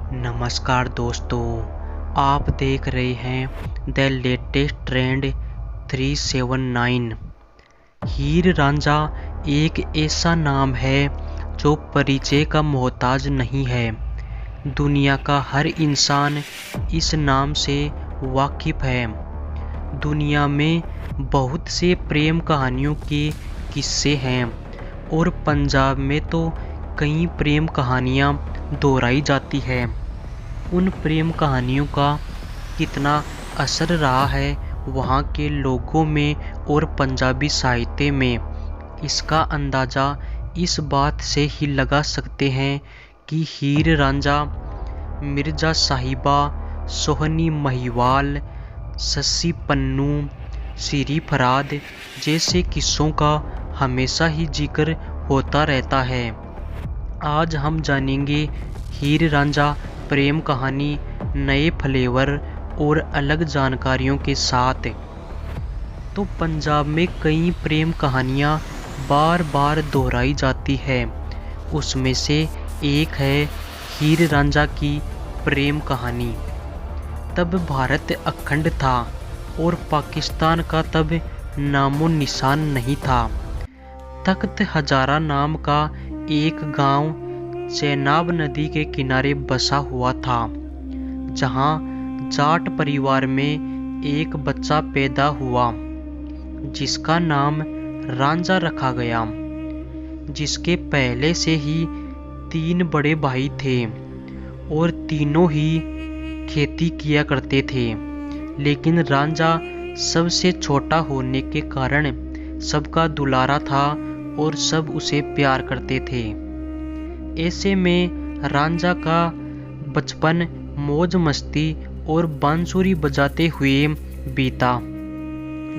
नमस्कार दोस्तों, आप देख रहे हैं द लेटेस्ट ट्रेंड 379। हीर रांझा एक ऐसा नाम है जो परिचय का मोहताज नहीं है। दुनिया का हर इंसान इस नाम से वाकिफ है। दुनिया में बहुत से प्रेम कहानियों के किस्से हैं और पंजाब में तो कई प्रेम कहानियाँ दोहराई जाती है। उन प्रेम कहानियों का कितना असर रहा है वहाँ के लोगों में और पंजाबी साहित्य में, इसका अंदाज़ा इस बात से ही लगा सकते हैं कि हीर रांझा, मिर्ज़ा साहिबा, सोहनी महिवाल, सस्सी पन्नू, सिरी फराद जैसे किस्सों का हमेशा ही जिक्र होता रहता है। आज हम जानेंगे हीर रांझा प्रेम कहानी नए फ्लेवर और अलग जानकारियों के साथ। तो पंजाब में कई प्रेम कहानियाँ बार बार दोहराई जाती है। उसमें से एक है हीर रांझा की प्रेम कहानी। तब भारत अखंड था और पाकिस्तान का तब नामो निशान नहीं था। तख्त हजारा नाम का एक गांव चेनाब नदी के किनारे बसा हुआ था, जहां जाट परिवार में एक बच्चा पैदा हुआ जिसका नाम रांझा रखा गया। जिसके पहले से ही 3 बड़े भाई थे और तीनों ही खेती किया करते थे, लेकिन रांझा सबसे छोटा होने के कारण सबका दुलारा था और सब उसे प्यार करते थे। ऐसे में रांझा का बचपन मौज मस्ती और बांसुरी बजाते हुए बीता।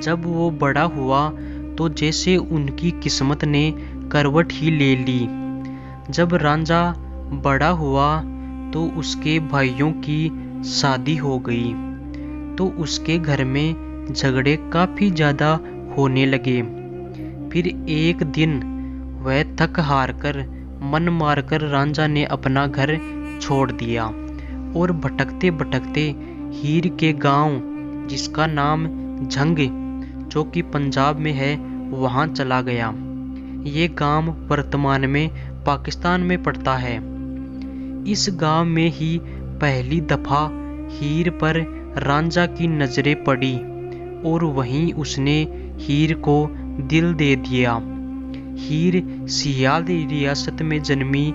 जब वो बड़ा हुआ तो जैसे उनकी किस्मत ने करवट ही ले ली। जब रांझा बड़ा हुआ तो उसके भाइयों की शादी हो गई, तो उसके घर में झगड़े काफ़ी ज़्यादा होने लगे। फिर एक दिन वह थक हार कर मन मारकर रांझा ने अपना घर छोड़ दिया और भटकते भटकते हीर के गांव, जिसका नाम झंग जो कि पंजाब में है, वहां चला गया। ये गांव वर्तमान में पाकिस्तान में पड़ता है। इस गांव में ही पहली दफ़ा हीर पर रांझा की नज़रें पड़ी और वहीं उसने हीर को दिल दे दिया। हीर सियाल रियासत में जन्मी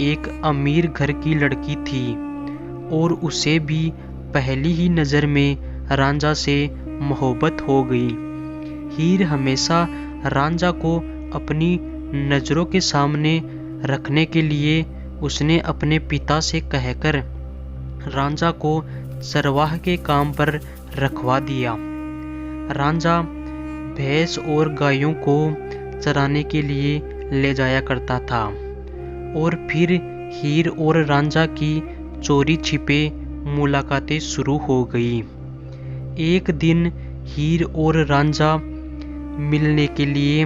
एक अमीर घर की लड़की थी और उसे भी पहली ही नज़र में रांझा से मोहब्बत हो गई। हीर हमेशा रांझा को अपनी नज़रों के सामने रखने के लिए उसने अपने पिता से कहकर रांझा को चरवाह के काम पर रखवा दिया। रांझा भैंस और गायों को चराने के लिए ले जाया करता था और फिर हीर और रांझा की चोरी छिपे मुलाकातें शुरू हो गई। एक दिन हीर और रांझा मिलने के लिए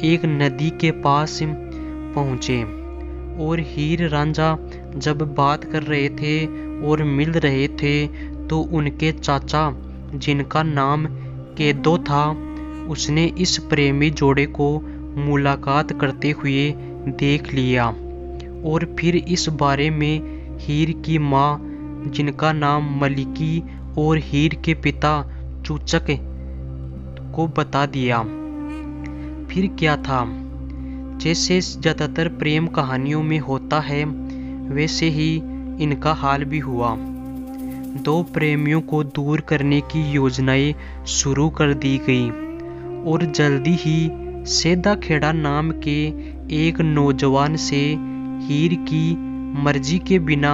एक नदी के पास पहुँचे और हीर रांझा जब बात कर रहे थे और मिल रहे थे तो उनके चाचा, जिनका नाम केदो था, उसने इस प्रेमी जोड़े को मुलाकात करते हुए देख लिया और फिर इस बारे में हीर की माँ, जिनका नाम मलिकी, और हीर के पिता चूचक को बता दिया। फिर क्या था, जैसे ज़्यादातर प्रेम कहानियों में होता है वैसे ही इनका हाल भी हुआ। 2 प्रेमियों को दूर करने की योजनाएं शुरू कर दी गई और जल्दी ही सेदा खेड़ा नाम के एक नौजवान से हीर की मर्जी के बिना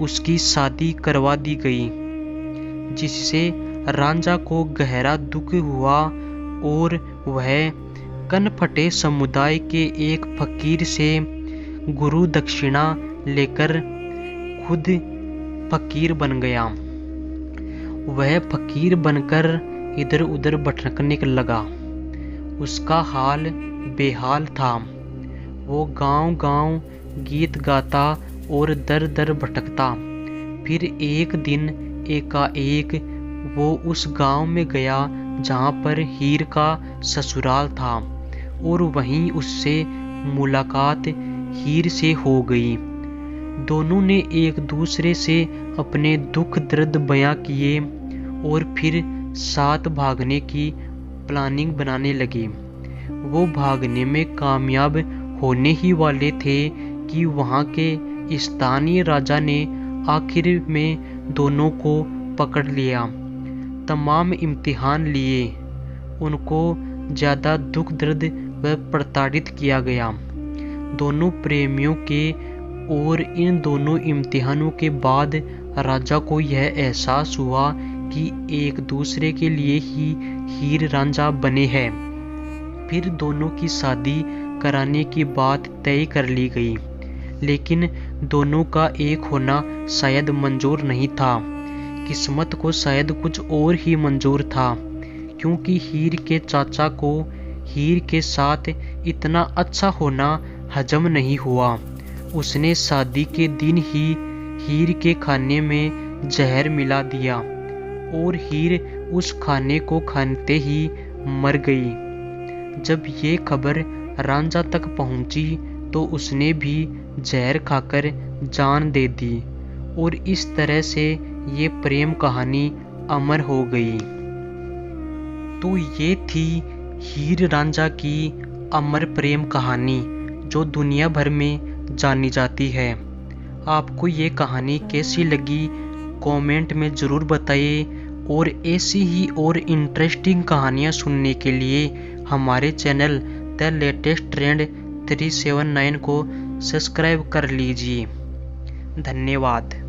उसकी शादी करवा दी गई, जिससे रांझा को गहरा दुख हुआ और वह कनफटे समुदाय के एक फकीर से गुरु दक्षिणा लेकर खुद फकीर बन गया। वह फकीर बनकर इधर उधर भटकने लगा। उसका हाल बेहाल था। वो गांव-गांव गीत गाता और दर दर भटकता। फिर एक दिन एकाएक वो उस गांव में गया जहां पर हीर का ससुराल था और वहीं उससे मुलाकात हीर से हो गई। दोनों ने एक दूसरे से अपने दुख दर्द बयां किए और फिर साथ भागने की प्लानिंग बनाने लगे। वो भागने में कामयाब होने ही वाले थे कि वहां के स्थानीय राजा ने आखिर में दोनों को पकड़ लिया। तमाम इम्तिहान लिए, उनको ज़्यादा दुख दर्द व प्रताड़ित किया गया। दोनों प्रेमियों के और इन दोनों इम्तिहानों के बाद राजा को यह एहसास हुआ कि एक दूसरे के लिए ही हीर रांझा बने हैं। फिर दोनों की शादी कराने की बात तय कर ली गई, लेकिन दोनों का एक होना शायद मंजूर नहीं था। किस्मत को शायद कुछ और ही मंजूर था, क्योंकि हीर के चाचा को हीर के साथ इतना अच्छा होना हजम नहीं हुआ। उसने शादी के दिन ही हीर के खाने में जहर मिला दिया और हीर उस खाने को खाते ही मर गई। जब ये खबर रांझा तक पहुंची तो उसने भी जहर खाकर जान दे दी और इस तरह से ये प्रेम कहानी अमर हो गई। तो ये थी हीर रांझा की अमर प्रेम कहानी, जो दुनिया भर में जानी जाती है। आपको ये कहानी कैसी लगी कमेंट में ज़रूर बताइए, और ऐसी ही और इंटरेस्टिंग कहानियाँ सुनने के लिए हमारे चैनल द लेटेस्ट ट्रेंड 379 को सब्सक्राइब कर लीजिए। धन्यवाद।